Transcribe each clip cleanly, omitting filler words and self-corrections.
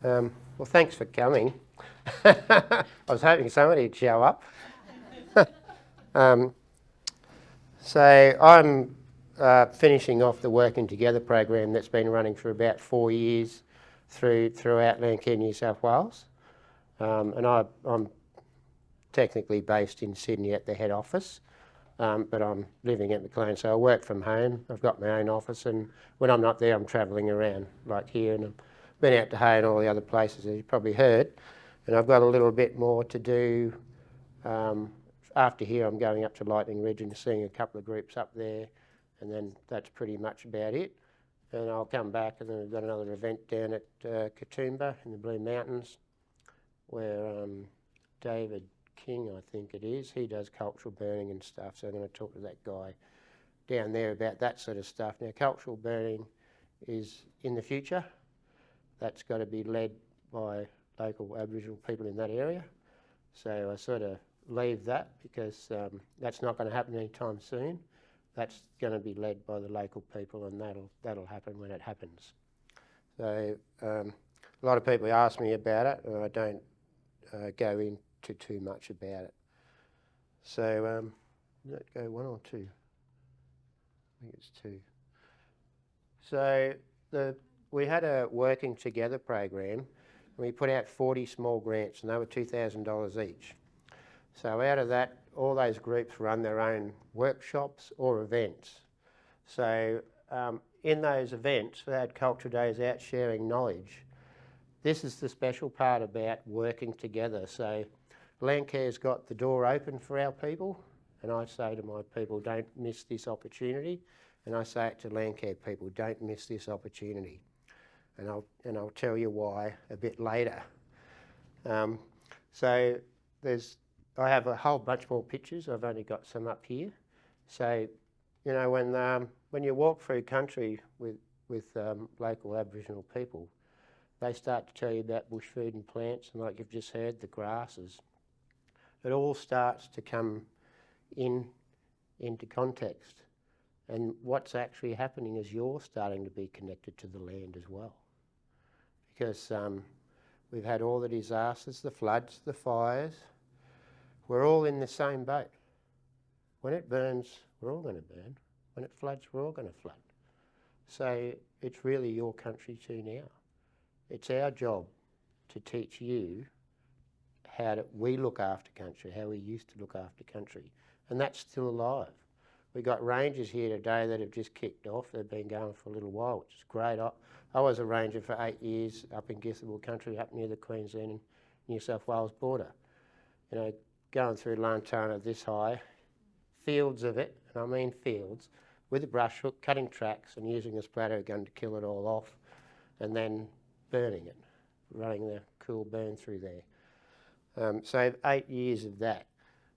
Well, thanks for coming. I was hoping somebody would show up. So I'm finishing off the Working Together program that's been running for about 4 years throughout Landcare, New South Wales. And I'm technically based in Sydney at the head office, but I'm living at McLean, so I work from home. I've got my own office, and when I'm not there, I'm travelling around like here, and I've been out to Hay and all the other places, as you probably heard. And I've got a little bit more to do. After here, I'm going up to Lightning Ridge and seeing a couple of groups up there, and then that's pretty much about it. And I'll come back, and then we've got another event down at Katoomba in the Blue Mountains, where David King, I think it is, he does cultural burning and stuff, so I'm going to talk to that guy down there about that sort of stuff. Now, cultural burning is in the future. That's got to be led by local Aboriginal people in that area. So I sort of leave that because that's not going to happen anytime soon. That's going to be led by the local people, and that'll happen when it happens. So a lot of people ask me about it, and I don't go into too much about it. So does that go one or two? I think it's two. So we had a Working Together program, and we put out 40 small grants, and they were $2,000 each. So out of that, all those groups run their own workshops or events. So in those events, we had culture days out sharing knowledge. This is the special part about working together. So Landcare's got the door open for our people, and I say to my people, don't miss this opportunity. And I say it to Landcare people, don't miss this opportunity. And I'll tell you why a bit later. So I have a whole bunch more pictures. I've only got some up here. So, you know, when you walk through country with local Aboriginal people, they start to tell you about bush food and plants, and like you've just heard, the grasses. It all starts to come into context. And what's actually happening is you're starting to be connected to the land as well. Because we've had all the disasters, the floods, the fires. We're all in the same boat. When it burns, we're all going to burn. When it floods, we're all going to flood. So it's really your country too now. It's our job to teach you how we look after country, how we used to look after country. And that's still alive. We've got rangers here today that have just kicked off. They've been going for a little while, which is great. I was a ranger for 8 years up in Githabul country, up near the Queensland and New South Wales border. You know, going through lantana this high, fields of it, and I mean fields, with a brush hook, cutting tracks and using a splatter gun to kill it all off, and then burning it, running the cool burn through there. So 8 years of that.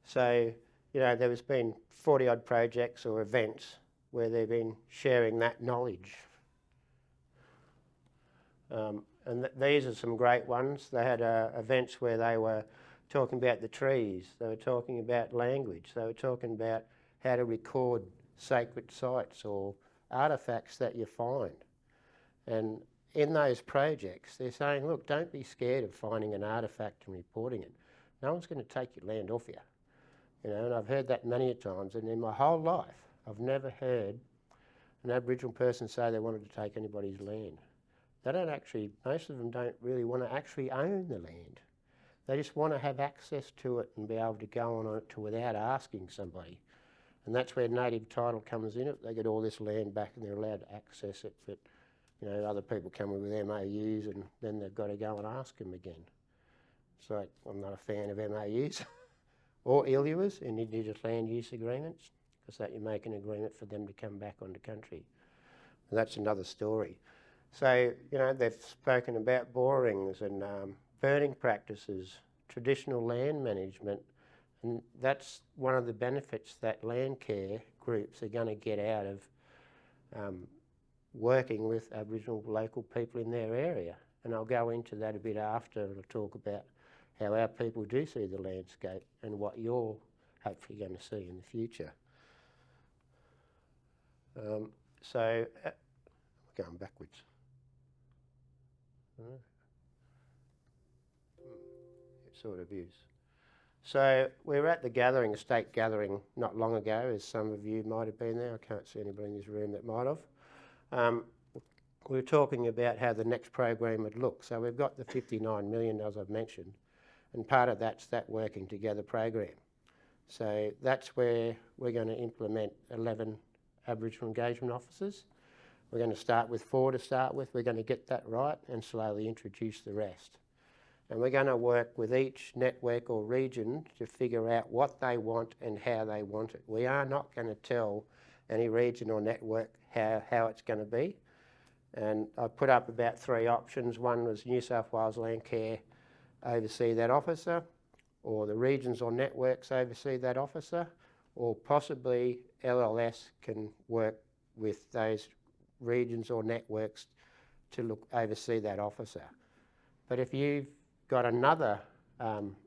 So, you know, there has been 40 odd projects or events where they've been sharing that knowledge. And these are some great ones. They had events where they were talking about the trees, they were talking about language, they were talking about how to record sacred sites or artefacts that you find. And in those projects, they're saying, look, don't be scared of finding an artefact and reporting it. No one's going to take your land off you. You know, and I've heard that many a times, and in my whole life, I've never heard an Aboriginal person say they wanted to take anybody's land. They don't actually, most of them don't really want to actually own the land. They just want to have access to it and be able to go on it without asking somebody. And that's where native title comes in. They get all this land back and they're allowed to access it, but you know, other people come in with MOUs and then they've got to go and ask them again. So I'm not a fan of MOUs or ILUAs, Indigenous Land Use Agreements, because that you make an agreement for them to come back onto country. And that's another story. So, you know, they've spoken about borings and burning practices, traditional land management, and that's one of the benefits that Landcare groups are going to get out of working with Aboriginal local people in their area. And I'll go into that a bit after, and I'll talk about how our people do see the landscape and what you're hopefully going to see in the future. So, going backwards. sort of views. So we were at the gathering, a state gathering, not long ago, as some of you might have been there. I can't see anybody in this room that might have. We were talking about how the next program would look. So we've got the 59 million, as I've mentioned, and part of that's that working together program. So that's where we're going to implement 11 Aboriginal engagement officers. We're going to start with 4 to start with. We're going to get that right and slowly introduce the rest. And we're going to work with each network or region to figure out what they want and how they want it. We are not going to tell any region or network how it's going to be. And I put up about 3 options. One was New South Wales Landcare oversee that officer, or the regions or networks oversee that officer, or possibly LLS can work with those regions or networks to oversee that officer. But if you've got another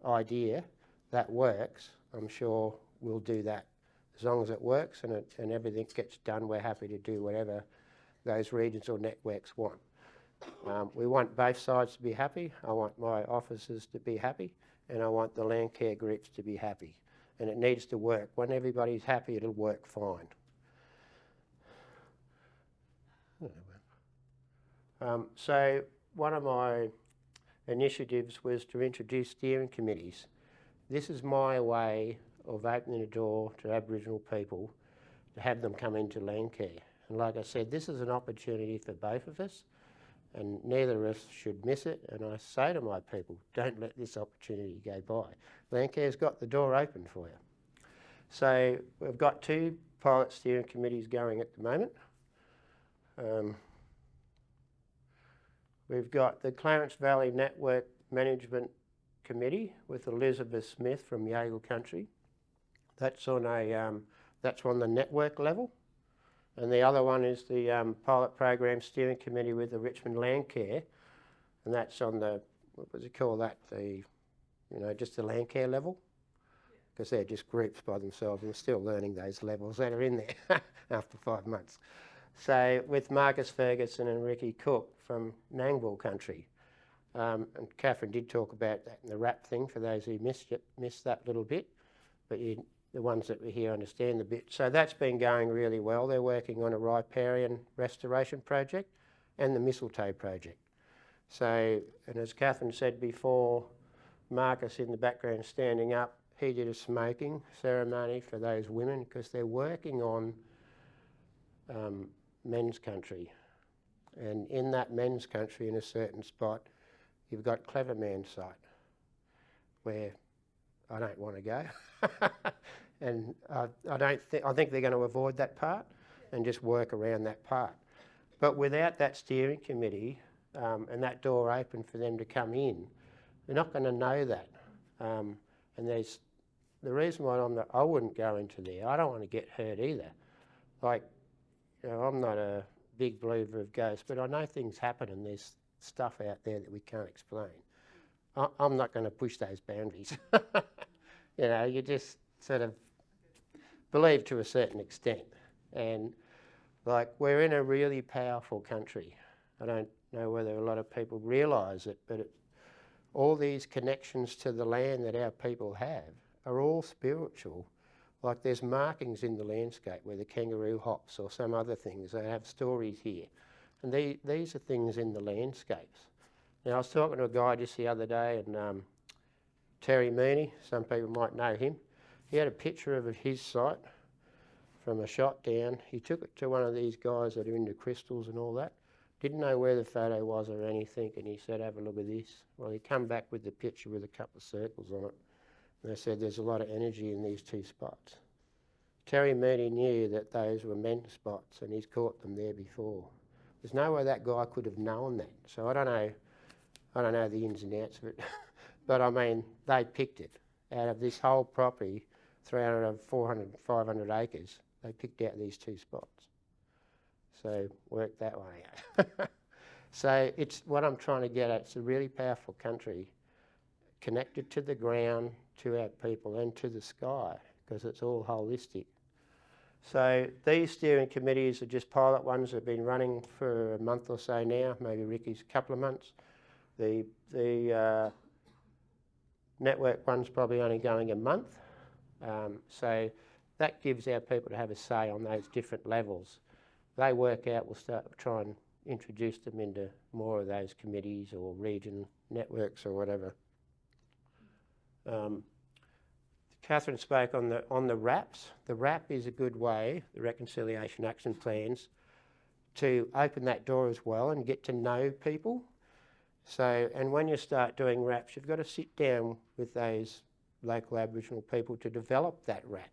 idea that works, I'm sure we'll do that. As long as it works and everything gets done, we're happy to do whatever those regions or networks want. We want both sides to be happy. I want my officers to be happy, and I want the Landcare groups to be happy. And it needs to work. When everybody's happy, it'll work fine. So one of my initiatives was to introduce steering committees. This is my way of opening the door to Aboriginal people to have them come into Landcare. And like I said, this is an opportunity for both of us, and neither of us should miss it. And I say to my people, don't let this opportunity go by. Landcare's got the door open for you. So we've got 2 pilot steering committees going at the moment. We've got the Clarence Valley Network Management Committee with Elizabeth Smith from Yaegl Country. That's on the network level. And the other one is the Pilot Program Steering Committee with the Richmond Landcare, and that's on the, what was it called that, just the Landcare level? Because they're just groups by themselves, and we're still learning those levels that are in there after 5 months. So with Marcus Ferguson and Ricky Cook from Yaegl Country. And Catherine did talk about that in the wrap thing for those who missed that little bit, but the ones that were here understand the bit. So that's been going really well. They're working on a riparian restoration project and the mistletoe project. So, and as Catherine said before, Marcus in the background standing up, he did a smoking ceremony for those women because they're working on men's country. And in that men's country, in a certain spot, you've got Clever Man's site, where I don't want to go. And I think they're going to avoid that part and just work around that part. But without that steering committee and that door open for them to come in, they're not going to know that. And there's the reason why I wouldn't go into there. I don't want to get hurt either. Like, I'm not a big believer of ghosts, but I know things happen and there's stuff out there that we can't explain. I'm not going to push those boundaries. You just sort of believe to a certain extent. And like, we're in a really powerful country. I don't know whether a lot of people realise it, but all these connections to the land that our people have are all spiritual. Like, there's markings in the landscape where the kangaroo hops or some other things. They have stories here. And these are things in the landscapes. Now, I was talking to a guy just the other day, and Terry Mooney, some people might know him. He had a picture of his site from a shot down. He took it to one of these guys that are into crystals and all that. Didn't know where the photo was or anything, and he said, have a look at this. Well, he come back with the picture with a couple of circles on it. And they said, there's a lot of energy in these 2 spots. Terry Mooney knew that those were men's spots, and he's caught them there before. There's no way that guy could have known that. So I don't know the ins and outs of it. But I mean, they picked it. Out of this whole property, 300, 400, 500 acres, they picked out these 2 spots. So work that way out. So it's what I'm trying to get at. It's a really powerful country, connected to the ground, to our people, and to the sky, because it's all holistic. So these steering committees are just pilot ones that have been running for a month or so now, maybe Ricky's a couple of months. The Network one's probably only going a month. So that gives our people to have a say on those different levels. They work out, we'll start try and introduce them into more of those committees or region networks or whatever. Catherine spoke on the RAPs. The RAP is a good way, the Reconciliation Action Plans, to open that door as well and get to know people. So, and when you start doing RAPs, you've got to sit down with those local Aboriginal people to develop that RAP.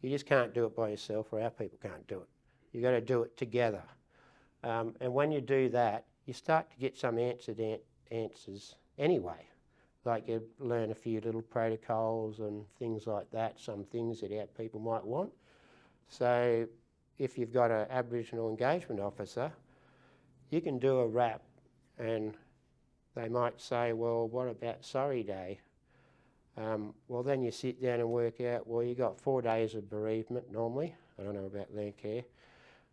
You just can't do it by yourself, or our people can't do it. You've got to do it together. And when you do that, you start to get some answers anyway. Like you learn a few little protocols and things like that, some things that our people might want. So if you've got an Aboriginal engagement officer, you can do a RAP and they might say, well, what about Sorry Day? Well, then you sit down and work out, well, you've got 4 days of bereavement normally. I don't know about Landcare.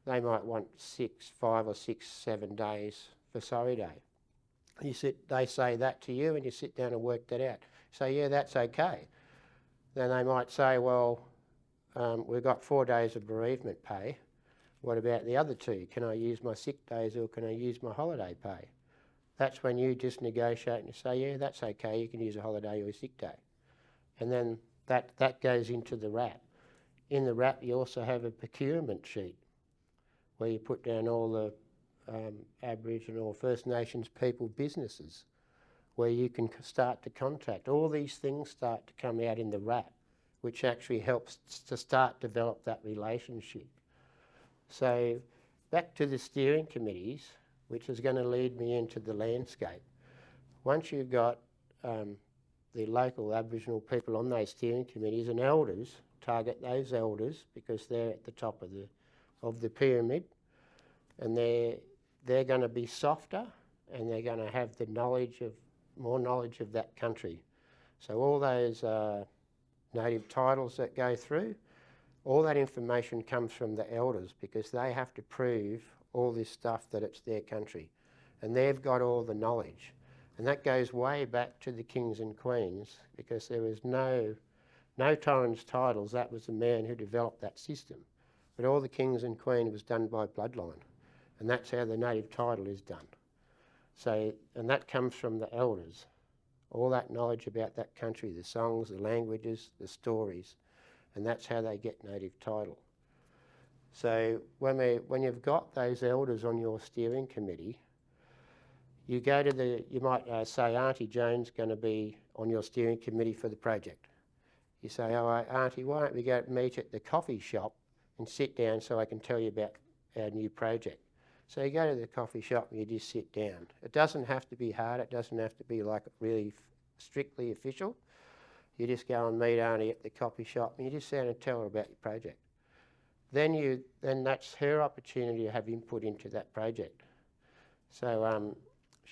They might want 5 or 6, 7 days for Sorry Day. They say that to you and you sit down and work that out. Say, yeah, that's okay. Then they might say, well, we've got 4 days of bereavement pay. What about the other 2? Can I use my sick days or can I use my holiday pay? That's when you just negotiate and you say, yeah, that's okay, you can use a holiday or a sick day. And then that goes into the RAP. In the RAP you also have a procurement sheet where you put down all the Aboriginal or First Nations people businesses where you can start to contact. All these things start to come out in the RAP, which actually helps to start develop that relationship. So back to the steering committees, which is going to lead me into the landscape. Once you've got the local Aboriginal people on those steering committees, and elders, target those elders because they're at the top of the pyramid, and they're going to be softer and they're going to have the more knowledge of that country. So all those native titles that go through, all that information comes from the elders because they have to prove all this stuff that it's their country, and they've got all the knowledge. And that goes way back to the kings and queens because there was no Torrens titles. That was the man who developed that system. But all the kings and queens was done by bloodline, and that's how the native title is done. So, and that comes from the elders. All that knowledge about that country, the songs, the languages, the stories, and that's how they get native title. So when you've got those elders on your steering committee, you go to you might say Auntie Joan's going to be on your steering committee for the project. You say, oh, Auntie, why don't we go meet at the coffee shop and sit down so I can tell you about our new project. So you go to the coffee shop and you just sit down. It doesn't have to be hard, it doesn't have to be like really strictly official. You just go and meet Auntie at the coffee shop and you just sit down and tell her about your project. Then that's her opportunity to have input into that project. So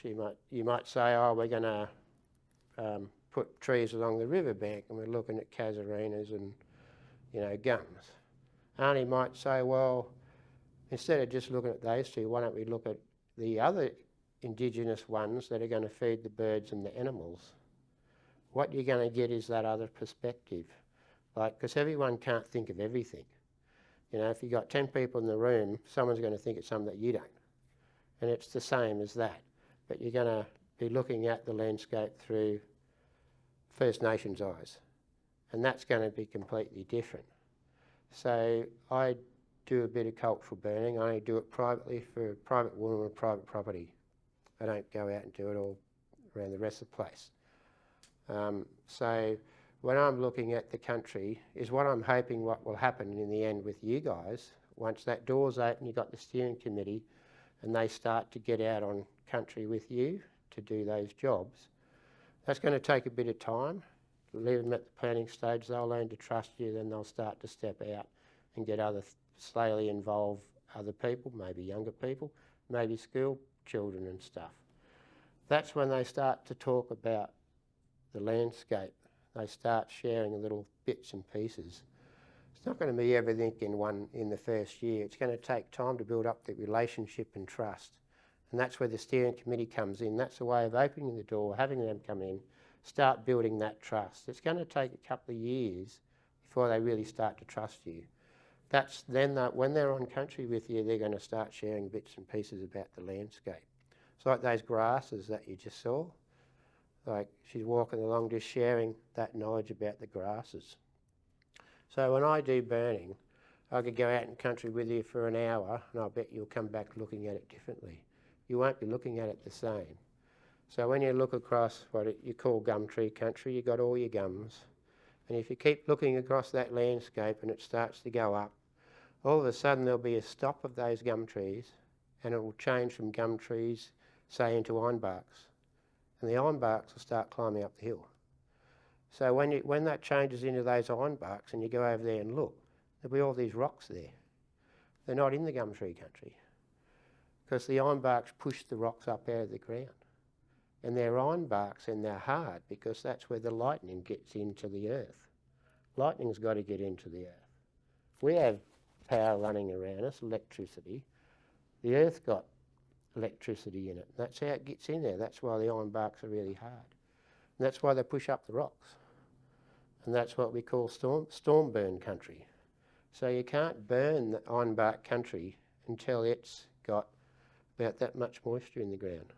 you might say, oh, we're going to put trees along the riverbank and we're looking at casuarinas and, gums. Auntie might say, well, instead of just looking at those two, why don't we look at the other Indigenous ones that are going to feed the birds and the animals? What you're going to get is that other perspective. Because everyone can't think of everything. If you've got 10 people in the room, someone's going to think of something that you don't. And it's the same as that. But you're going to be looking at the landscape through First Nations eyes. And that's going to be completely different. So I do a bit of cultural burning. I only do it privately for private women or private property. I don't go out and do it all around the rest of the place. So when I'm looking at the country is what I'm hoping what will happen in the end with you guys. Once that door's open, you've got the steering committee and they start to get out on country with you to do those jobs. That's going to take a bit of time. Leave them at the planning stage, they'll learn to trust you, then they'll start to step out and get slowly involve other people, maybe younger people, maybe school children and stuff. That's when they start to talk about the landscape. They start sharing little bits and pieces. It's not going to be everything in the first year. It's going to take time to build up the relationship and trust. And that's where the steering committee comes in. That's a way of opening the door, having them come in, start building that trust. It's going to take a couple of years before they really start to trust you. That's then that when they're on country with you, they're going to start sharing bits and pieces about the landscape. It's like those grasses that you just saw. Like she's walking along just sharing that knowledge about the grasses. So when I do burning, I could go out in country with you for an hour and I'll bet you'll come back looking at it differently. You won't be looking at it the same. So when you look across what you call gum tree country, you've got all your gums. And if you keep looking across that landscape and it starts to go up, all of a sudden there'll be a stop of those gum trees and it will change from gum trees, say, into ironbarks. And the ironbarks will start climbing up the hill. So when that changes into those ironbarks and you go over there and look, there'll be all these rocks there. They're not in the gum tree country because the ironbarks push the rocks up out of the ground. And they're ironbarks and they're hard because that's where the lightning gets into the earth. Lightning's got to get into the earth. We have power running around us, electricity. The earth got electricity in it. That's how it gets in there. That's why the ironbarks are really hard. And that's why they push up the rocks. And that's what we call storm burn country. So you can't burn the ironbark country until it's got about that much moisture in the ground.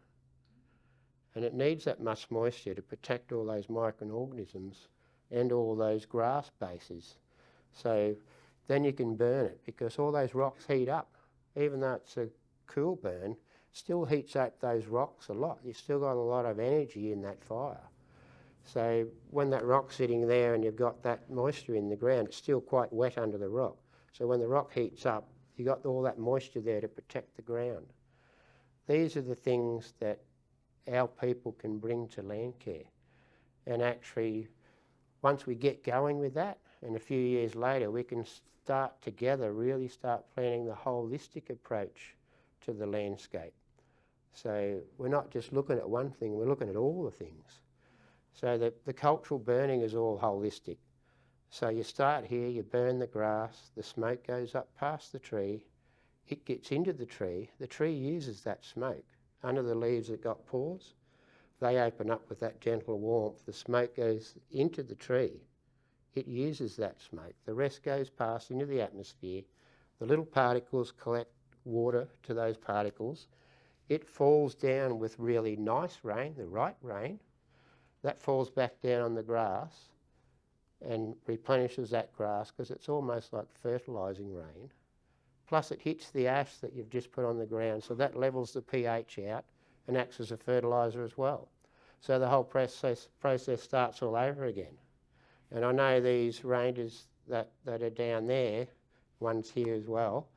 And it needs that much moisture to protect all those microorganisms and all those grass bases. So then you can burn it because all those rocks heat up. Even though it's a cool burn, it still heats up those rocks a lot. You've still got a lot of energy in that fire. So when that rock's sitting there and you've got that moisture in the ground, it's still quite wet under the rock. So when the rock heats up, you've got all that moisture there to protect the ground. These are the things that our people can bring to Landcare. And actually, once we get going with that, and a few years later, we can start together, really start planning the holistic approach to the landscape. So we're not just looking at one thing, we're looking at all the things. So the cultural burning is all holistic. So you start here, you burn the grass, the smoke goes up past the tree, it gets into the tree uses that smoke. Under the leaves that got pores, they open up with that gentle warmth. The smoke goes into the tree. It uses that smoke. The rest goes past into the atmosphere. The little particles collect water to those particles. It falls down with really nice rain, the right rain. That falls back down on the grass and replenishes that grass because it's almost like fertilising rain. Plus it hits the ash that you've just put on the ground, so that levels the pH out and acts as a fertiliser as well. So the whole process starts all over again. And I know these rangers that are down there, one's here as well,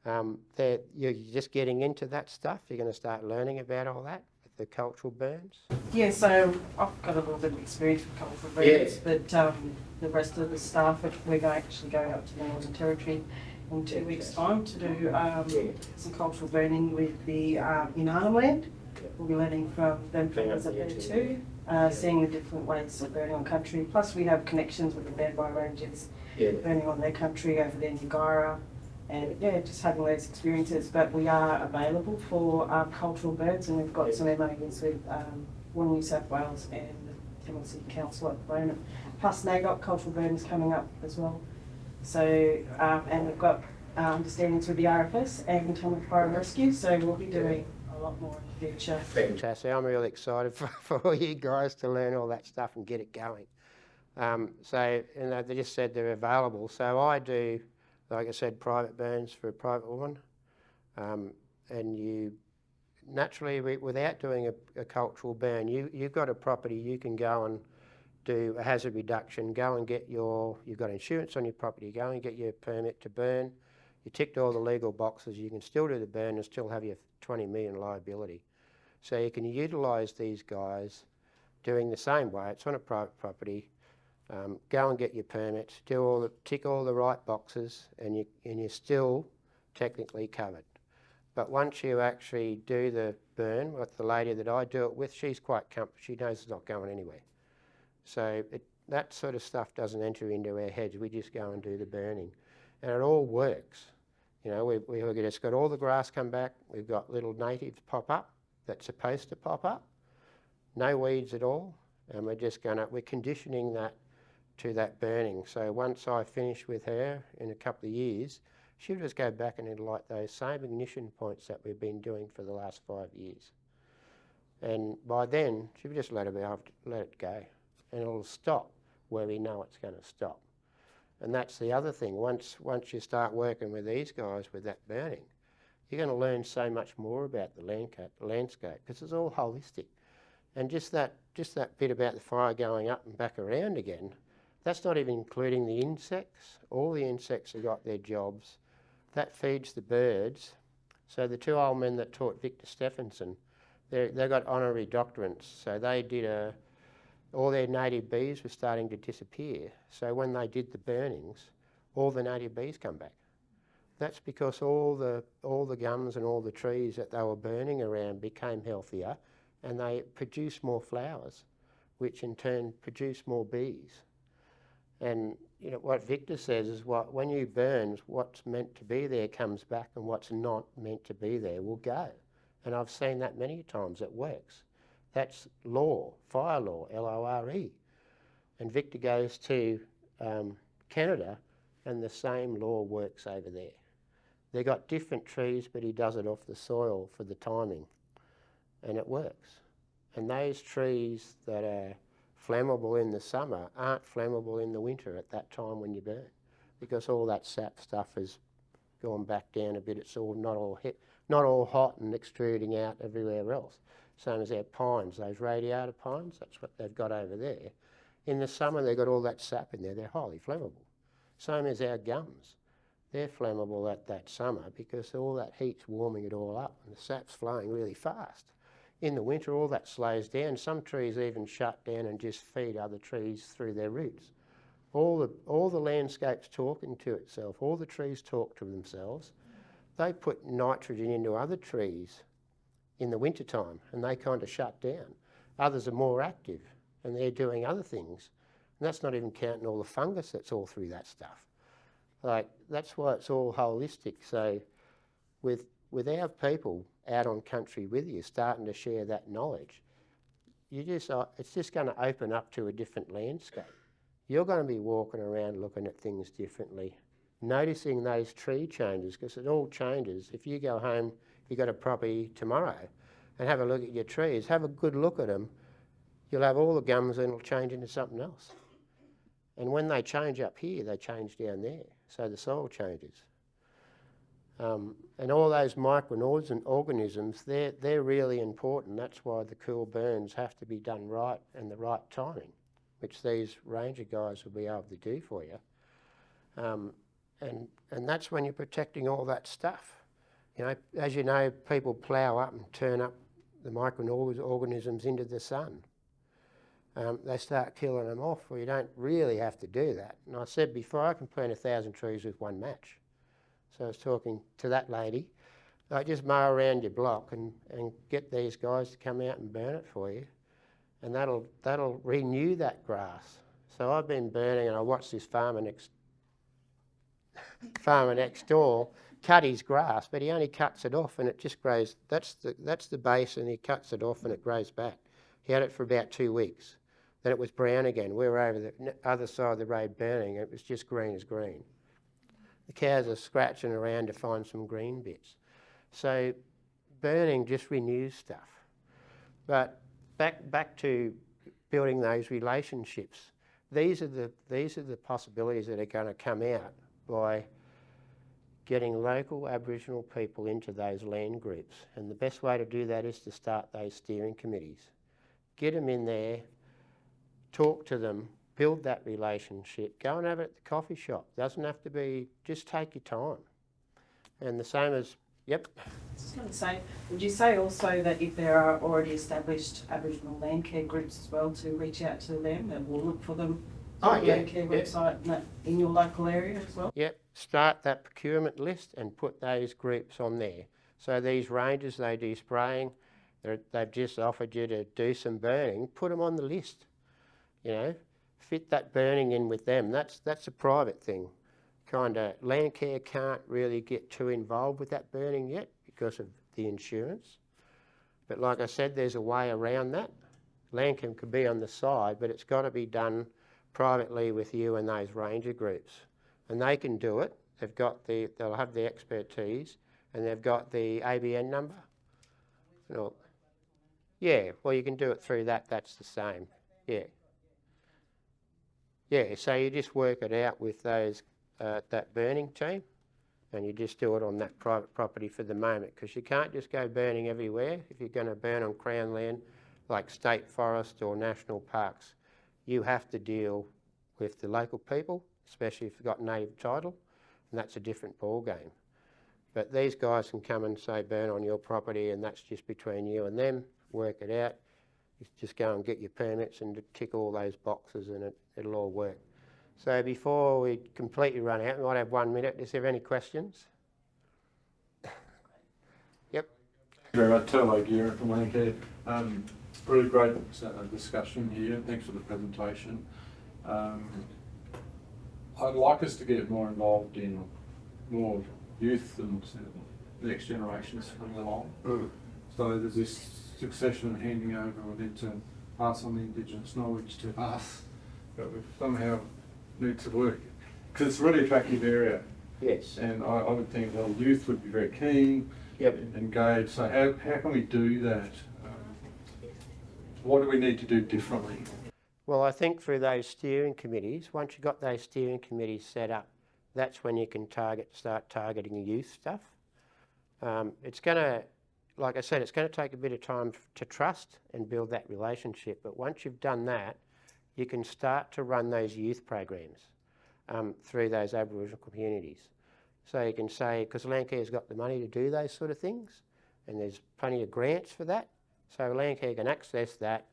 you're just getting into that stuff. You're going to start learning about all that, the cultural burns. Yeah, so I've got a little bit of experience with cultural burns, but the rest of the staff, we're actually going up to the Northern Territory in 2 weeks' time to do some cultural burning with the Inanna land. We'll be learning from them families up there too, seeing the different ways of burning on country. Plus we have connections with the Bandby Rangers burning on their country over there in Yaegl, and just having those experiences. But we are available for cultural burns, and we've got some MOUs with New South Wales and the Tamil City Council at the moment. Plus NAGOT cultural burns coming up as well. So, and we've got understandings with the RFS and Fire and Rescue, so we'll be doing a lot more in the future. Fantastic. I'm really excited for all you guys to learn all that stuff and get it going. So, they just said they're available. So I do, like I said, private burns for a private woman. And you, naturally, without doing a cultural burn, you've got a property, you can go and do a hazard reduction, go and get you've got insurance on your property, go and get your permit to burn. You ticked all the legal boxes, you can still do the burn and still have your 20 million liability. So you can utilise these guys doing the same way. It's on a private property. Go and get your permits, tick all the right boxes, and you're still technically covered. But once you actually do the burn, with the lady that I do it with, she's quite comfortable. She knows it's not going anywhere. So that sort of stuff doesn't enter into our heads. We just go and do the burning. And it all works. You know, we've just got all the grass come back. We've got little natives pop up that's supposed to pop up. No weeds at all. and we're conditioning that to that burning. So once I finish with her in a couple of years, she'll just go back and it'll light those same ignition points that we've been doing for the last 5 years. And by then, she'll just let it go, and it'll stop where we know it's going to stop. And that's the other thing. Once you start working with these guys with that burning, you're going to learn so much more about the landscape, because it's all holistic. And just that bit about the fire going up and back around again, that's not even including the insects. All the insects have got their jobs. That feeds the birds. So the 2 old men that taught Victor Stephenson, they got honorary doctorates. So they did all their native bees were starting to disappear. So when they did the burnings, all the native bees come back. That's because all the gums and all the trees that they were burning around became healthier, and they produced more flowers, which in turn produced more bees. And you know what Victor says is, when you burn, what's meant to be there comes back, and what's not meant to be there will go. And I've seen that many times. It works. That's law, fire law, LORE. And Victor goes to Canada, and the same law works over there. They've got different trees, but he does it off the soil for the timing, and it works. And those trees that are flammable in the summer aren't flammable in the winter at that time when you burn, because all that sap stuff has gone back down a bit. It's all not all hot and extruding out everywhere else. Same as our pines, those radiata pines, that's what they've got over there. In the summer, they've got all that sap in there. They're highly flammable. Same as our gums. They're flammable at that summer because all that heat's warming it all up and the sap's flowing really fast. In the winter, all that slows down. Some trees even shut down and just feed other trees through their roots. All the landscape's talking to itself. All the trees talk to themselves. They put nitrogen into other trees in the wintertime, and they kind of shut down. Others are more active, and they're doing other things. And that's not even counting all the fungus that's all through that stuff. Like, that's why it's all holistic. So with our people out on country with you, starting to share that knowledge, it's just going to open up to a different landscape. You're going to be walking around looking at things differently, noticing those tree changes, because it all changes. If you go home, you've got a property tomorrow, and have a look at your trees, have a good look at them, you'll have all the gums and it'll change into something else. And when they change up here, they change down there, so the soil changes. And all those microorganisms, they're really important. That's why the cool burns have to be done right and the right timing, which these ranger guys will be able to do for you. And that's when you're protecting all that stuff. You know, as you know, people plough up and turn up the microorganisms into the sun. They start killing them off. Well, you don't really have to do that. And I said before, I can plant 1,000 trees with one match. So I was talking to that lady, like, just mow around your block and get these guys to come out and burn it for you, and that'll renew that grass. So I've been burning, and I watched this farmer next door cut his grass, but he only cuts it off and it just grows. That's the base, and he cuts it off and it grows back. He had it for about 2 weeks. Then it was brown again. We were over the other side of the road burning, and it was just green as green. The cows are scratching around to find some green bits. So burning just renews stuff. But back to building those relationships. These are the possibilities that are going to come out by getting local Aboriginal people into those land groups. And the best way to do that is to start those steering committees. Get them in there, talk to them, build that relationship, go and have it at the coffee shop. Doesn't have to be, just take your time. And the same as, yep. I was just going to say, would you say also that if there are already established Aboriginal Landcare groups as well, to reach out to them and we'll look for them on the Landcare website in your local area as well? Yep, start that procurement list and put those groups on there. So these rangers, they do spraying, they've just offered you to do some burning, put them on the list, you know. Fit that burning in with them. That's a private thing. Landcare can't really get too involved with that burning yet because of the insurance. But like I said, there's a way around that. Landcare could be on the side, but it's got to be done privately with you and those ranger groups. And they can do it. They'll have the expertise, and they've got the ABN number. Yeah, well, you can do it through that. That's the same. Yeah. Yeah, so you just work it out with those that burning team, and you just do it on that private property for the moment, because you can't just go burning everywhere. If you're going to burn on Crown land, like state forest or national parks, you have to deal with the local people, especially if you've got native title, and that's a different ball game. But these guys can come and say burn on your property, and that's just between you and them. Work it out. You just go and get your permits and tick all those boxes, and it'll all work. So before we completely run out, we might have 1 minute. Is there any questions? Yep. Thank you very much, Yaegl from Landcare. Really great discussion here. Thanks for the presentation. I'd like us to get more involved in more youth and the next generations coming along. So there's this succession handing over. We need to pass on the Indigenous knowledge to us, but we somehow need to work, because it's a really attractive area. Yes. And I would think the youth would be very keen, engaged. So how can we do that? What do we need to do differently? Well, I think through those steering committees, once you've got those steering committees set up, that's when you can start targeting youth stuff. It's going to, like I said, it's going to take a bit of time to trust and build that relationship. But once you've done that, you can start to run those youth programs through those Aboriginal communities. So you can say, because Landcare's got the money to do those sort of things, and there's plenty of grants for that. So Landcare can access that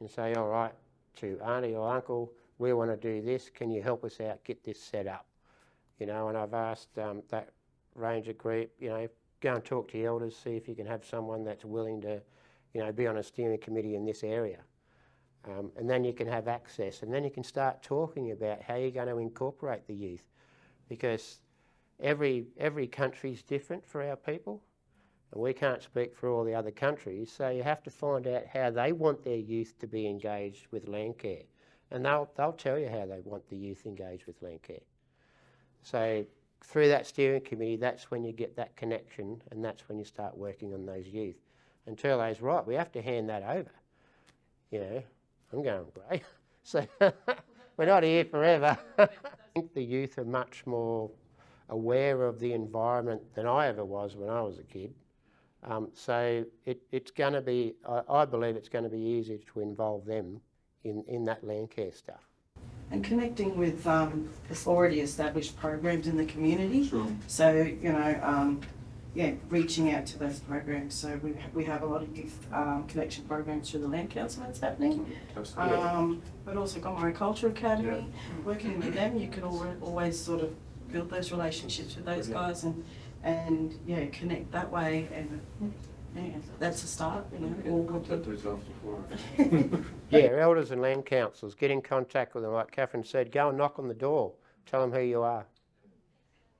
and say, all right, to auntie or uncle, we want to do this, can you help us out, get this set up? You know, and I've asked that ranger group, you know, go and talk to the elders, see if you can have someone that's willing to, you know, be on a steering committee in this area. And then you can have access, and then you can start talking about how you're going to incorporate the youth, because every country's different for our people, and we can't speak for all the other countries, so you have to find out how they want their youth to be engaged with Landcare, and they'll tell you how they want the youth engaged with Landcare. So through that steering committee, that's when you get that connection, and that's when you start working on those youth. And Turlo's right, we have to hand that over. You know, I'm going grey, so we're not here forever. I think the youth are much more aware of the environment than I ever was when I was a kid. So it's going to be, I believe it's going to be easier to involve them in that Landcare stuff. And connecting with already established programs in the community. Sure. So, you know, reaching out to those programs. So we have a lot of youth connection programs through the Land Council that's happening. But also Gomeroi Culture Academy. Working with them, you can always sort of build those relationships with those guys and connect that way, and that's a start, you know. Yeah, elders and land councils, get in contact with them. Like Catherine said, go and knock on the door, tell them who you are.